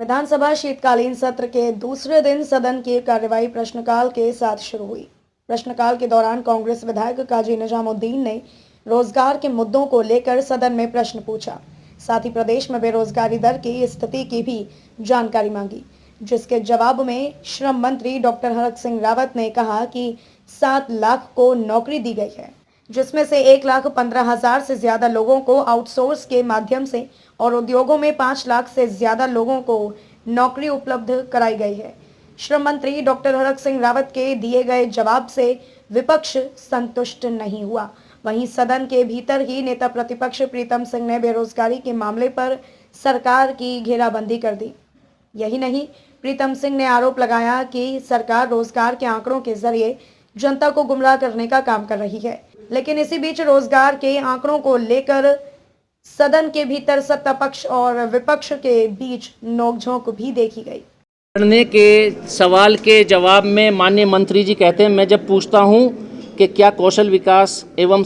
विधानसभा शीतकालीन सत्र के दूसरे दिन सदन की कार्यवाही प्रश्नकाल के साथ शुरू हुई। प्रश्नकाल के दौरान कांग्रेस विधायक काजी निजामुद्दीन ने रोजगार के मुद्दों को लेकर सदन में प्रश्न पूछा। साथ ही प्रदेश में बेरोजगारी दर की स्थिति की भी जानकारी मांगी, जिसके जवाब में श्रम मंत्री डॉक्टर हरक सिंह रावत ने कहा कि 7 लाख को नौकरी दी गई है, जिसमें से 1,15,000 से ज्यादा लोगों को आउटसोर्स के माध्यम से और उद्योगों में 5 लाख से ज्यादा लोगों को नौकरी उपलब्ध कराई गई है। श्रम मंत्री डॉक्टर हरक सिंह रावत के दिए गए जवाब से विपक्ष संतुष्ट नहीं हुआ। वहीं सदन के भीतर ही नेता प्रतिपक्ष प्रीतम सिंह ने बेरोजगारी के मामले पर सरकार की घेराबंदी कर दी। यही नहीं, प्रीतम सिंह ने आरोप लगाया कि सरकार रोजगार के आंकड़ों के जरिए जनता को गुमराह करने का काम कर रही है। लेकिन इसी बीच रोजगार के आंकड़ों को लेकर सदन के भीतर सत्ता पक्ष और विपक्ष के बीच नोकझोंक भी देखी गई। करने के सवाल के जवाब में माननीय मंत्री जी कहते हैं, मैं जब पूछता हूं कि क्या कौशल विकास एवं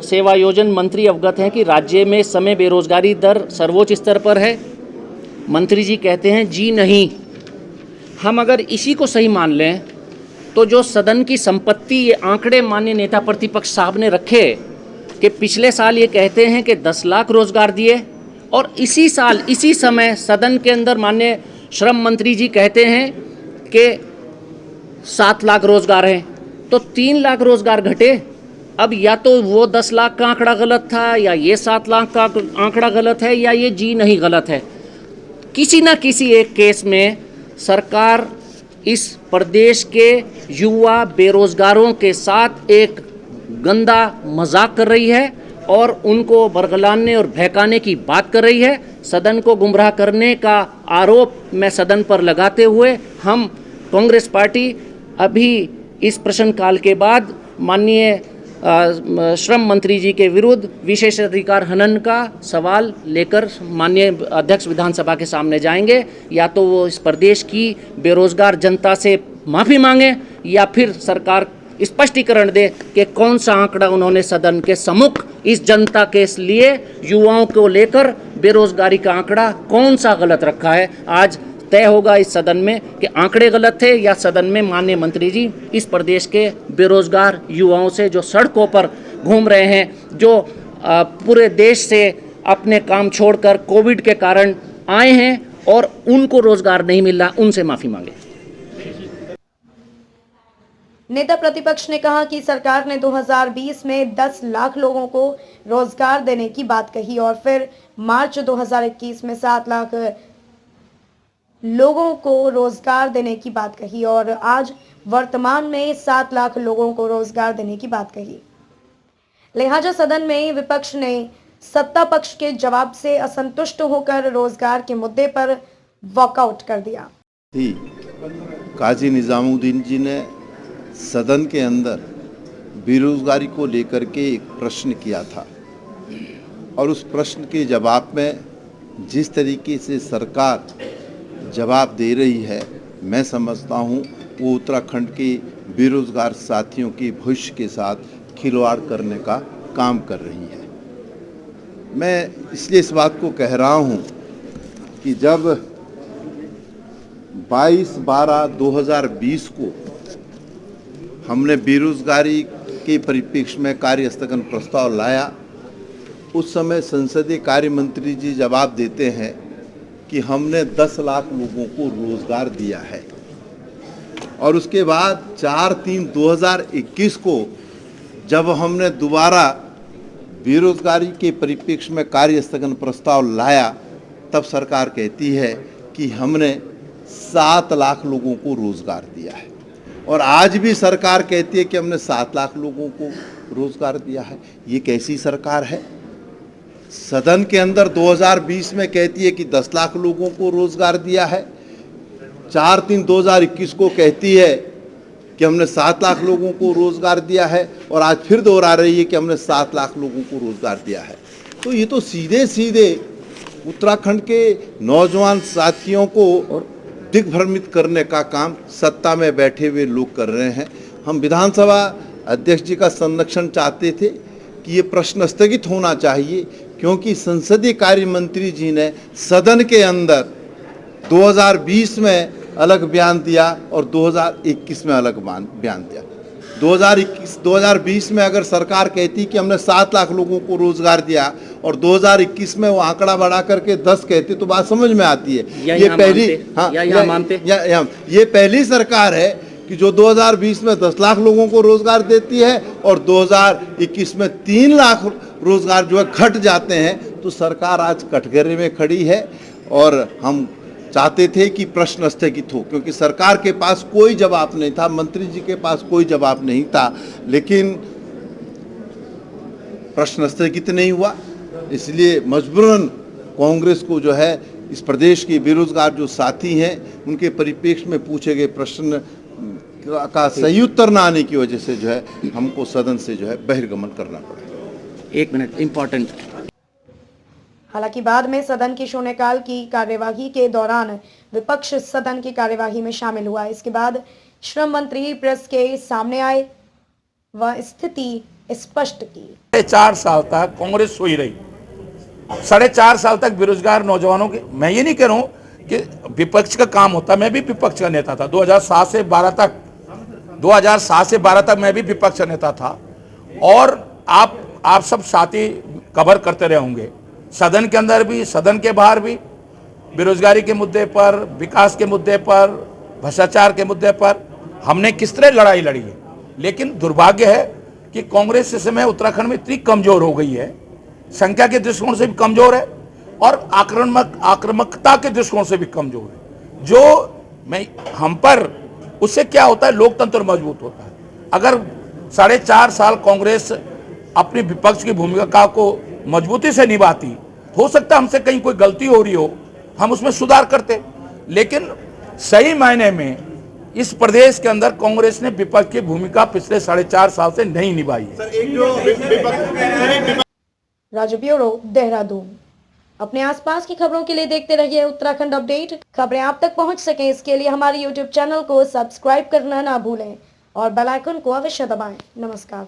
सेवायोजन मंत्री अवगत हैं कि राज्य में इस समय बेरोजगारी दर सर्वोच्च स्तर पर है? मंत्री जी कहते हैं जी नहीं। हम अगर इसी को सही मान लें तो जो सदन की संपत्ति, ये आंकड़े माननीय नेता प्रतिपक्ष साहब ने रखे कि पिछले साल ये कहते हैं कि 10 लाख रोजगार दिए और इसी साल इसी समय सदन के अंदर माननीय श्रम मंत्री जी कहते हैं कि 7 लाख रोजगार हैं, तो 3 लाख रोजगार घटे। अब या तो वो 10 लाख का आंकड़ा गलत था, या ये 7 लाख का आंकड़ा गलत है, या ये जी नहीं गलत है। किसी ना किसी एक केस में सरकार इस प्रदेश के युवा बेरोजगारों के साथ एक गंदा मजाक कर रही है और उनको बरगलाने और बहकाने की बात कर रही है। सदन को गुमराह करने का आरोप मैं सदन पर लगाते हुए हम कांग्रेस पार्टी अभी इस प्रश्नकाल के बाद माननीय श्रम मंत्री जी के विरुद्ध विशेषाधिकार हनन का सवाल लेकर माननीय अध्यक्ष विधानसभा के सामने जाएंगे। या तो वो इस प्रदेश की बेरोजगार जनता से माफ़ी मांगे या फिर सरकार स्पष्टीकरण दे कि कौन सा आंकड़ा उन्होंने सदन के सम्मुख इस जनता के लिए युवाओं को लेकर बेरोजगारी का आंकड़ा कौन सा गलत रखा है। आज तय होगा इस सदन में कि आंकड़े गलत थे या सदन में माननीय मंत्री जी इस प्रदेश के बेरोजगार युवाओं से जो सड़कों पर घूम रहे हैं, जो पूरे देश से अपने काम छोड़कर कोविड के कारण आए हैं और उनको रोजगार नहीं मिल रहा, उनसे माफी मांगे। नेता प्रतिपक्ष ने कहा कि सरकार ने 2020 में 10 लाख लोगों को रोजगार देने की बात कही और फिर मार्च 2021 में 7 लाख लोगों को रोजगार देने की बात कही और आज वर्तमान में 7 लाख लोगों को रोजगार देने की बात कही। लिहाजा सदन में विपक्ष ने सत्ता पक्ष के जवाब से असंतुष्ट होकर रोजगार के मुद्दे पर वॉकआउट कर दिया। काजी निजामुद्दीन जी ने सदन के अंदर बेरोजगारी को लेकर के एक प्रश्न किया था और उस प्रश्न के जवाब में जिस तरीके से सरकार जवाब दे रही है, मैं समझता हूँ वो उत्तराखंड के बेरोजगार साथियों के भविष्य के साथ खिलवाड़ करने का काम कर रही है। मैं इसलिए इस बात को कह रहा हूँ कि जब 22/12/2020 को हमने बेरोजगारी के परिप्रेक्ष्य में कार्य स्थगन प्रस्ताव लाया, उस समय संसदीय कार्य मंत्री जी जवाब देते हैं कि हमने 10 लाख लोगों को रोजगार दिया है। और उसके बाद 4/3/2021 को जब हमने दोबारा बेरोजगारी के परिप्रेक्ष्य में कार्य स्थगन प्रस्ताव लाया, तब सरकार कहती है कि हमने 7 लाख लोगों को रोजगार दिया है। और आज भी सरकार कहती है कि हमने 7 लाख लोगों को रोजगार दिया है। ये कैसी सरकार है? सदन के अंदर 2020 में कहती है कि 10 लाख लोगों को रोजगार दिया है, 4/3/2021 को कहती है कि हमने 7 लाख लोगों को रोजगार दिया है और आज फिर दोहरा रही है कि हमने 7 लाख लोगों को रोजगार दिया है। तो ये तो सीधे सीधे उत्तराखंड के नौजवान साथियों को दिग्भ्रमित करने का काम सत्ता में बैठे हुए लोग कर रहे हैं। हम विधानसभा अध्यक्ष जी का संरक्षण चाहते थे कि ये प्रश्न स्थगित होना चाहिए, क्योंकि संसदीय कार्य मंत्री जी ने सदन के अंदर 2020 में अलग बयान दिया और 2021 में अलग बयान दिया। 2020 में अगर सरकार कहती कि हमने 7 लाख लोगों को रोजगार दिया और 2021 में वो आंकड़ा बढ़ा करके 10 कहते तो बात समझ में आती है। ये पहली ये पहली सरकार है कि जो 2020 में 10 लाख लोगों को रोजगार देती है और 2021 में 3 लाख रोजगार जो है घट जाते हैं। तो सरकार आज कटघरे में खड़ी है और हम चाहते थे कि प्रश्न स्थगित हो, क्योंकि सरकार के पास कोई जवाब नहीं था, मंत्री जी के पास कोई जवाब नहीं था, लेकिन प्रश्न स्थगित नहीं हुआ। इसलिए मजबूरन कांग्रेस को जो है इस प्रदेश के बेरोजगार जो साथी हैं उनके परिप्रेक्ष्य में पूछे गए प्रश्न का सही उत्तर न आने की वजह से जो है हमको सदन से जो है बहिर्गमन करना पड़ा। 1 मिनट इम्पोर्टेंट। हालांकि बाद में सदन की शून्यकाल की कार्यवाही के दौरान विपक्ष सदन की कार्यवाही में शामिल हुआ। इसके बाद श्रम मंत्री प्रेस के सामने आए व स्थिति स्पष्ट की। 4 साल तक कांग्रेस सोई रही, 4.5 साल तक बेरोजगार नौजवानों के, मैं ये नहीं कह रहा हूं कि विपक्ष का काम होता, मैं भी विपक्ष का नेता था 2007 से 12 तक मैं भी विपक्ष का नेता था। और आप सब साथी कवर करते रहे होंगे, सदन के अंदर भी सदन के बाहर भी, बेरोजगारी के मुद्दे पर, विकास के मुद्दे पर, भ्रष्टाचार के मुद्दे पर हमने किस तरह लड़ाई लड़ी है। लेकिन दुर्भाग्य है कि कांग्रेस इस समय उत्तराखंड में इतनी कमजोर हो गई है, संख्या के दृष्टिकोण से भी कमजोर है और आक्रामकता के दृष्टिकोण से भी कमजोर है। जो हम पर उससे क्या होता है, लोकतंत्र मजबूत होता है। अगर 4.5 साल कांग्रेस अपनी विपक्ष की भूमिका को मजबूती से निभाती, हो सकता है हमसे कहीं कोई गलती हो रही हो, हम उसमें सुधार करते। लेकिन सही मायने में इस प्रदेश के अंदर कांग्रेस ने विपक्ष की भूमिका पिछले 4.5 साल से नहीं निभाई है। राजू ब्यूरो, देहरादून। अपने आसपास की खबरों के लिए देखते रहिए उत्तराखंड अपडेट। खबरें आप तक पहुंच सकें इसके लिए हमारे YouTube चैनल को सब्सक्राइब करना ना भूलें और बेल आइकन को अवश्य दबाएं। नमस्कार।